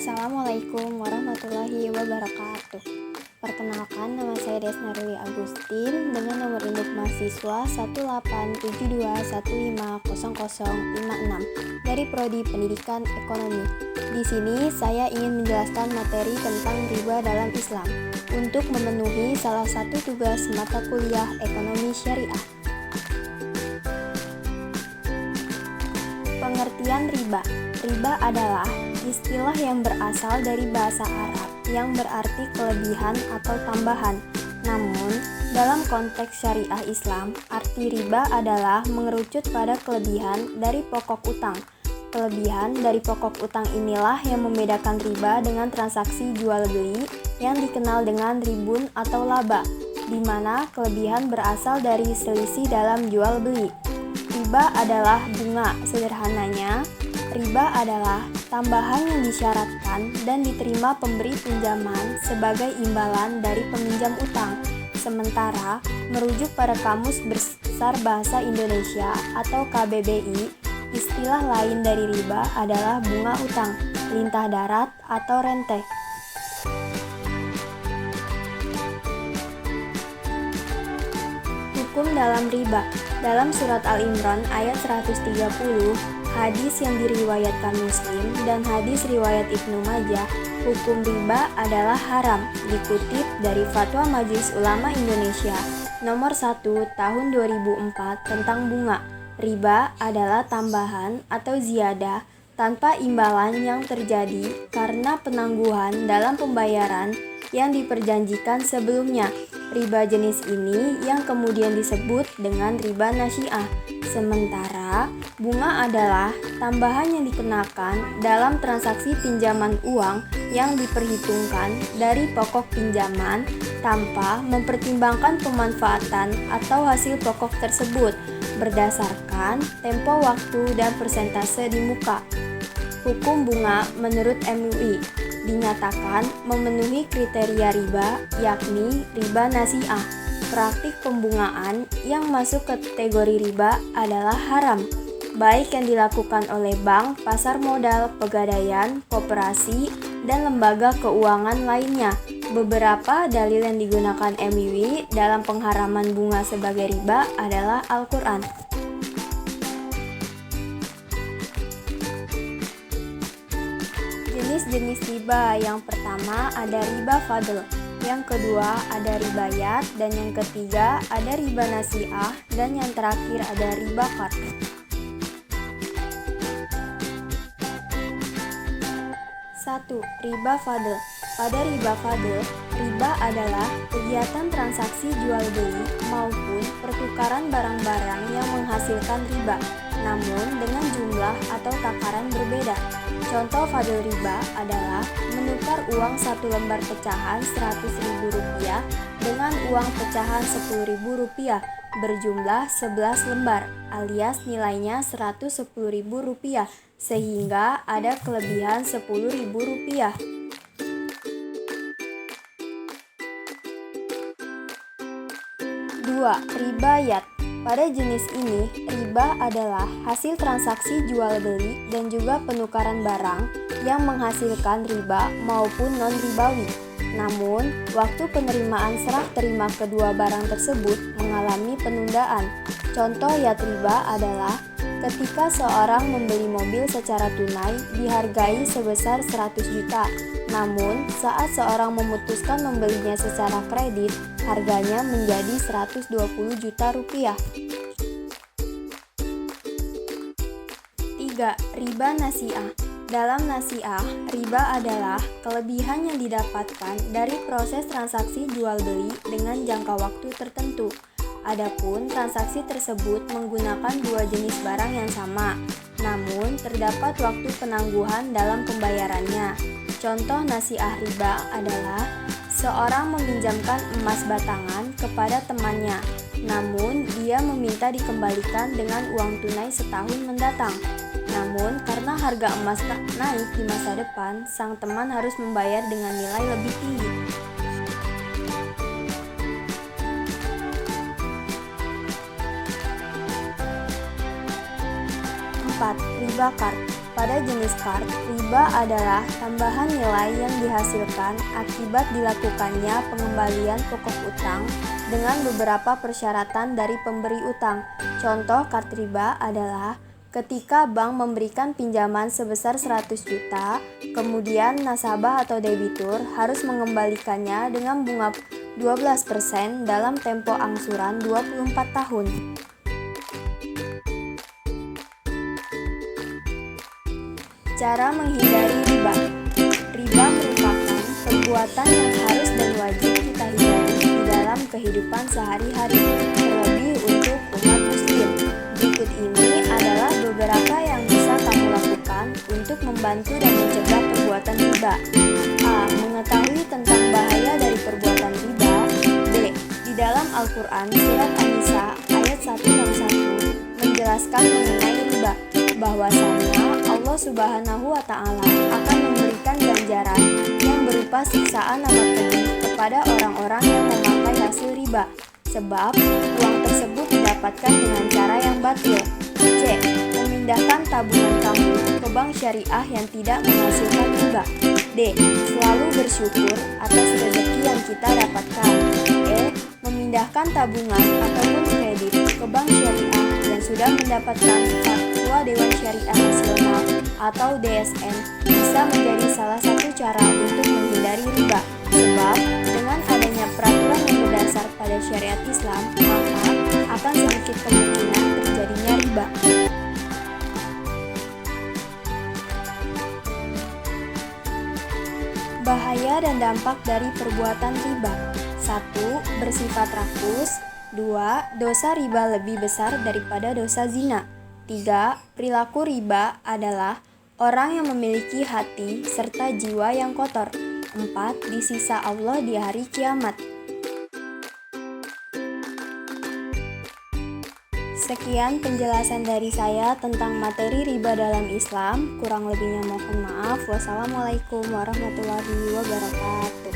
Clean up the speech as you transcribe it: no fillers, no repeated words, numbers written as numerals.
Assalamualaikum warahmatullahi wabarakatuh. Perkenalkan, nama saya Desna Ruli Agustin dengan nomor induk mahasiswa 18721500056 dari Prodi Pendidikan Ekonomi. Di sini saya ingin menjelaskan materi tentang riba dalam Islam untuk memenuhi salah satu tugas mata kuliah Ekonomi Syariah. Pengertian riba. Riba adalah istilah yang berasal dari bahasa Arab yang berarti kelebihan atau tambahan. Namun, dalam konteks syariah Islam, arti riba adalah mengerucut pada kelebihan dari pokok utang. Kelebihan dari pokok utang inilah yang membedakan riba dengan transaksi jual beli yang dikenal dengan ribun atau laba, di mana kelebihan berasal dari selisih dalam jual beli. Riba adalah bunga. Sederhananya, riba adalah tambahan yang disyaratkan dan diterima pemberi pinjaman sebagai imbalan dari peminjam utang. Sementara, merujuk pada Kamus Besar Bahasa Indonesia atau KBBI, istilah lain dari riba adalah bunga utang, lintah darat, atau rente. Hukum dalam riba. Dalam surat Al-Imran ayat 130, hadis yang diriwayatkan Muslim dan hadis riwayat Ibnu Majah, hukum riba adalah haram, dikutip dari Fatwa Majelis Ulama Indonesia nomor 1 tahun 2004 tentang bunga. Riba adalah tambahan atau ziyadah tanpa imbalan yang terjadi karena penangguhan dalam pembayaran yang diperjanjikan sebelumnya. Riba jenis ini yang kemudian disebut dengan riba nasi'ah. Sementara bunga adalah tambahan yang dikenakan dalam transaksi pinjaman uang yang diperhitungkan dari pokok pinjaman tanpa mempertimbangkan pemanfaatan atau hasil pokok tersebut berdasarkan tempo waktu dan persentase di muka. Hukum bunga menurut MUI dinyatakan memenuhi kriteria riba, yakni riba nasi'ah. Praktik pembungaan yang masuk kategori riba adalah haram, baik yang dilakukan oleh bank, pasar modal, pegadaian, koperasi, dan lembaga keuangan lainnya. Beberapa dalil yang digunakan MUI dalam pengharaman bunga sebagai riba adalah Al-Quran. Jenis-jenis riba, yang pertama ada riba fadl, yang kedua ada ribayat, dan yang ketiga ada riba nasi'ah, dan yang terakhir ada riba qard. 1. Riba fadl. Pada riba fadl, riba adalah kegiatan transaksi jual beli maupun pertukaran barang-barang yang menghasilkan riba, namun dengan jumlah atau takaran berbeda. Contoh fadl riba adalah menukar uang satu lembar pecahan Rp100.000 dengan uang pecahan Rp10.000 berjumlah 11 lembar alias nilainya Rp110.000 sehingga ada kelebihan Rp10.000. 2. Ribayat. Pada jenis ini, riba adalah hasil transaksi jual beli dan juga penukaran barang yang menghasilkan riba maupun non-ribawi. Namun, waktu penerimaan serah terima kedua barang tersebut mengalami penundaan. Contoh yat riba adalah ketika seorang membeli mobil secara tunai dihargai sebesar 100 juta. Namun, saat seorang memutuskan membelinya secara kredit, harganya menjadi Rp120 juta. 3. Riba nasi'ah. Dalam nasi'ah, riba adalah kelebihan yang didapatkan dari proses transaksi jual beli dengan jangka waktu tertentu. Adapun transaksi tersebut menggunakan dua jenis barang yang sama, namun terdapat waktu penangguhan dalam pembayarannya. Contoh nasi'ah riba adalah seorang meminjamkan emas batangan kepada temannya, namun dia meminta dikembalikan dengan uang tunai setahun mendatang. Namun, karena harga emas naik di masa depan, sang teman harus membayar dengan nilai lebih tinggi. 4. Riba qard. Pada jenis card, riba adalah tambahan nilai yang dihasilkan akibat dilakukannya pengembalian pokok utang dengan beberapa persyaratan dari pemberi utang. Contoh card riba adalah ketika bank memberikan pinjaman sebesar 100 juta, kemudian nasabah atau debitur harus mengembalikannya dengan bunga 12% dalam tempo angsuran 24 tahun. Cara menghindari riba. Riba merupakan perbuatan yang harus dan wajib kita hindari di dalam kehidupan sehari-hari, terlebih untuk umat muslim. Berikut ini adalah beberapa yang bisa kamu lakukan untuk membantu dan mencegah perbuatan riba. A. Mengetahui tentang bahaya dari perbuatan riba. B. Di dalam Al-Quran Surat An-Nisa ayat 161 menjelaskan mengenai riba, bahwasanya Allah Subhanahu wa Ta'ala akan memberikan ganjaran yang berupa siksaan amat pedih kepada orang-orang yang memakai hasil riba, sebab uang tersebut didapatkan dengan cara yang batil. C. Memindahkan tabungan kamu ke bank syariah yang tidak menghasilkan riba. D. Selalu bersyukur atas rezeki yang kita dapatkan. E. Memindahkan tabungan ataupun kredit ke bank syariah yang sudah mendapatkan fatwa Dewan Syariah Nasional atau DSN bisa menjadi salah satu cara untuk menghindari riba, sebab dengan adanya peraturan yang berdasar pada syariat Islam, maka akan sedikit kemungkinan terjadinya riba. Bahaya dan dampak dari perbuatan riba. 1. Bersifat rakus. 2. Dosa riba lebih besar daripada dosa zina. 3. Perilaku riba adalah orang yang memiliki hati serta jiwa yang kotor. 4. Disisa Allah di hari kiamat. Sekian penjelasan dari saya tentang materi riba dalam Islam. Kurang lebihnya mohon maaf. Wassalamualaikum warahmatullahi wabarakatuh.